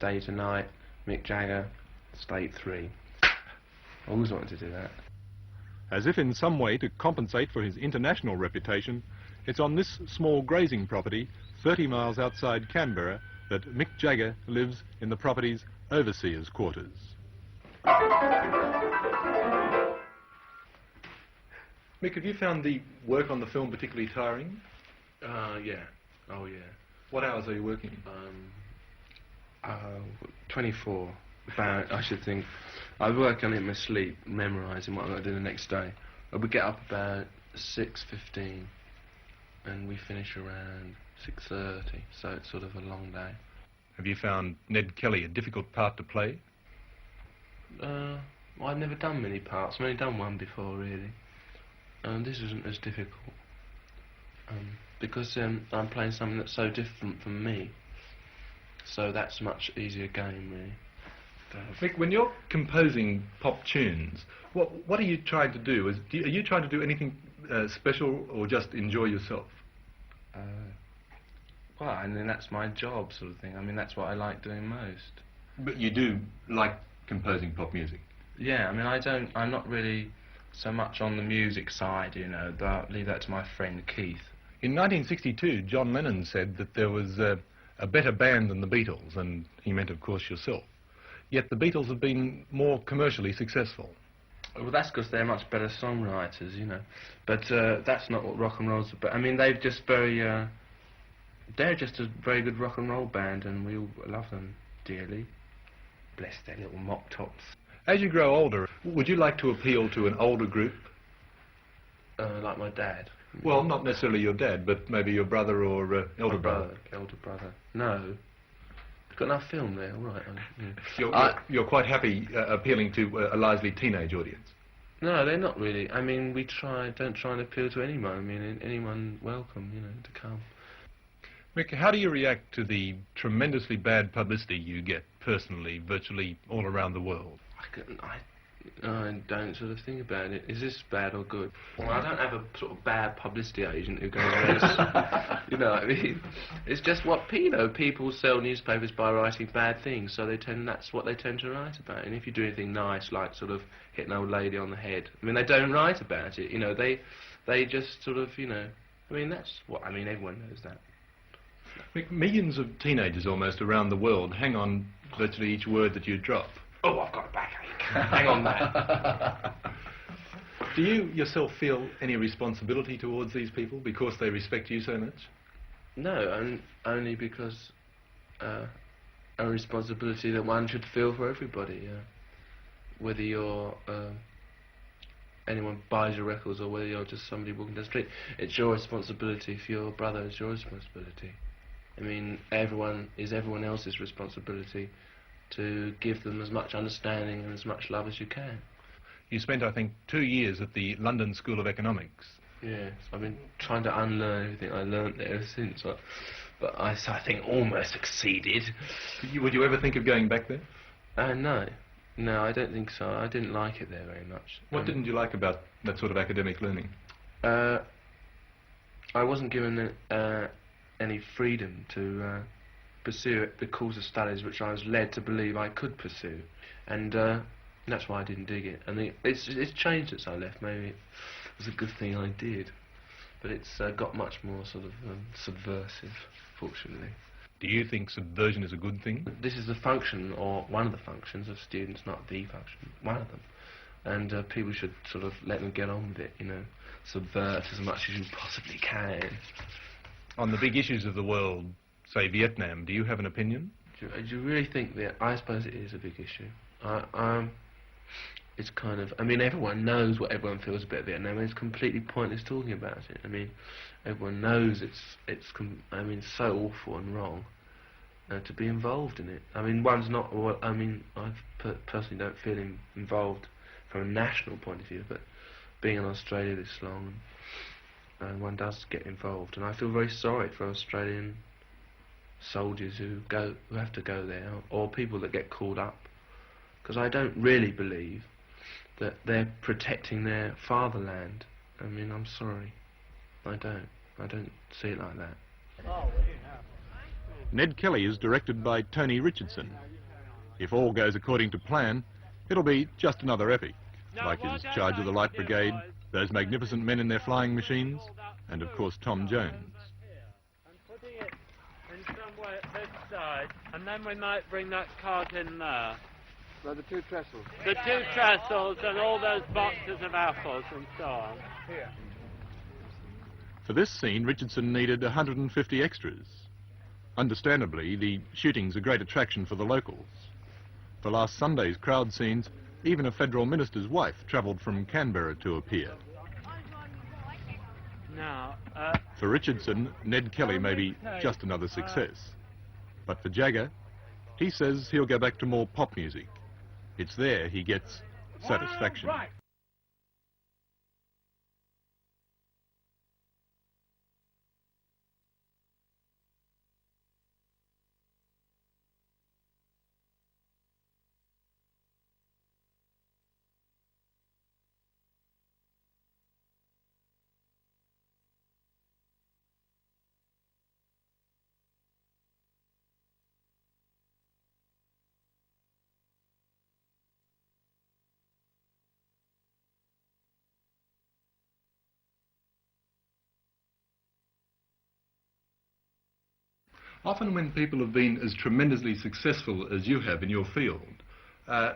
Stay Tonight, Mick Jagger, State 3. I always wanted to do that. As if in some way to compensate for his international reputation, it's on this small grazing property, 30 miles outside Canberra, that Mick Jagger lives in the property's overseers' quarters. Mick, have you found the work on the film particularly tiring? Yeah. Oh, yeah. What hours are you working? 24, about, I should think. I work on it in my sleep, memorising what I'm going to do the next day. I would get up about 6:15 and we finish around 6:30, so it's sort of a long day. Have you found Ned Kelly a difficult part to play? Well, I've never done many parts. I've only done one before, really. This isn't as difficult. Because I'm playing something that's so different from me. So that's a much easier game, really. Mick, when you're composing pop tunes, what are you trying to do? Are you trying to do anything special or just enjoy yourself? Well, I mean, that's my job, sort of thing. I mean, that's what I like doing most. But you do like composing pop music? Yeah, I mean, I'm not really so much on the music side, you know, but I'll leave that to my friend Keith. In 1962, John Lennon said that there was a better band than the Beatles, and he meant, of course, yourself. Yet the Beatles have been more commercially successful. Well, that's because they're much better songwriters, you know. But that's not what rock and roll's about. I mean, they're just a very good rock and roll band, and we all love them dearly. Bless their little mop tops. As you grow older, would you like to appeal to an older group? Like my dad. Well, not necessarily your dad, but maybe your brother or elder brother. Elder brother. No. I've got enough film there, all right. Yeah. You're quite happy appealing to a largely teenage audience? No, they're not really. I mean, don't try and appeal to anyone. I mean, anyone welcome, you know, to come. Mick, how do you react to the tremendously bad publicity you get personally, virtually all around the world? I don't sort of think about it. Is this bad or good? Well, I don't have a sort of bad publicity agent who goes around, you know what I mean? It's just what, you know, people sell newspapers by writing bad things, so that's what they tend to write about. And if you do anything nice, like sort of hit an old lady on the head, I mean, they don't write about it, you know, they just sort of, you know, I mean, everyone knows that. Mick, millions of teenagers almost around the world hang on virtually each word that you drop. Oh, I've got a backache. Hang on that. Do you yourself feel any responsibility towards these people because they respect you so much? No, only because a responsibility that one should feel for everybody. Whether you're anyone buys your records or whether you're just somebody walking down the street, it's your responsibility. For your brother, it's your responsibility. I mean, everyone else's responsibility to give them as much understanding and as much love as you can. You spent, I think, 2 years at the London School of Economics. Yes, I've been trying to unlearn everything I learnt there ever since, but I think almost succeeded. Would you ever think of going back there? No, I don't think so. I didn't like it there very much. What didn't you like about that sort of academic learning? I wasn't given any freedom to pursue the course of studies which I was led to believe I could pursue, and that's why I didn't dig it. And it's changed since I left. Maybe it was a good thing I did, but it's got much more sort of subversive, fortunately. Do you think subversion is a good thing? This is the function, or one of the functions of students, not the function, one of them. And people should sort of let them get on with it, you know, subvert as much as you possibly can. On the big issues of the world, say Vietnam, do you have an opinion? Do you really think that? I suppose it is a big issue. It's kind of, I mean, everyone knows what everyone feels about Vietnam, and it's completely pointless talking about it. I mean, everyone knows it's so awful and wrong to be involved in it. I mean, one's not, well, I mean, I personally don't feel involved from a national point of view, but being in Australia this long, one does get involved, and I feel very sorry for Australian soldiers who have to go there, or people that get called up, because I don't really believe that they're protecting their fatherland. I mean, I'm sorry, I don't see it like that. Ned Kelly is directed by Tony Richardson. If all goes according to plan, it'll be just another epic, like his charge of the Light Brigade, those magnificent men in their flying machines, and of course Tom Jones. And putting it in somewhere at this side, and then we might bring that cart in there. Well, the two trestles. The two trestles and all those boxes of apples and so on. Here. For this scene, Richardson needed 150 extras. Understandably, the shooting's a great attraction for the locals. For last Sunday's crowd scenes, even a federal minister's wife travelled from Canberra to appear. Now, For Richardson, Ned Kelly may be just another success. But for Jagger, he says he'll go back to more pop music. It's there he gets satisfaction. right. Often when people have been as tremendously successful as you have in your field,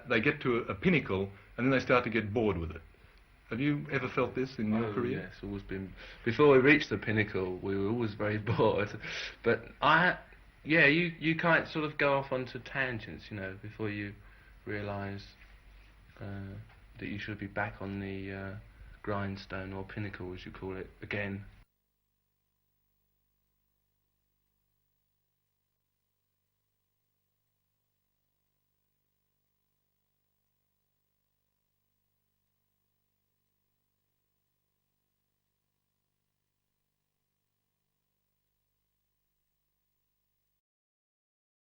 they get to a pinnacle and then they start to get bored with it. Have you ever felt this in your career? Yes, always been. Before we reached the pinnacle, we were always very bored. But you can't sort of go off onto tangents, you know, before you realise that you should be back on the grindstone or pinnacle, as you call it, again.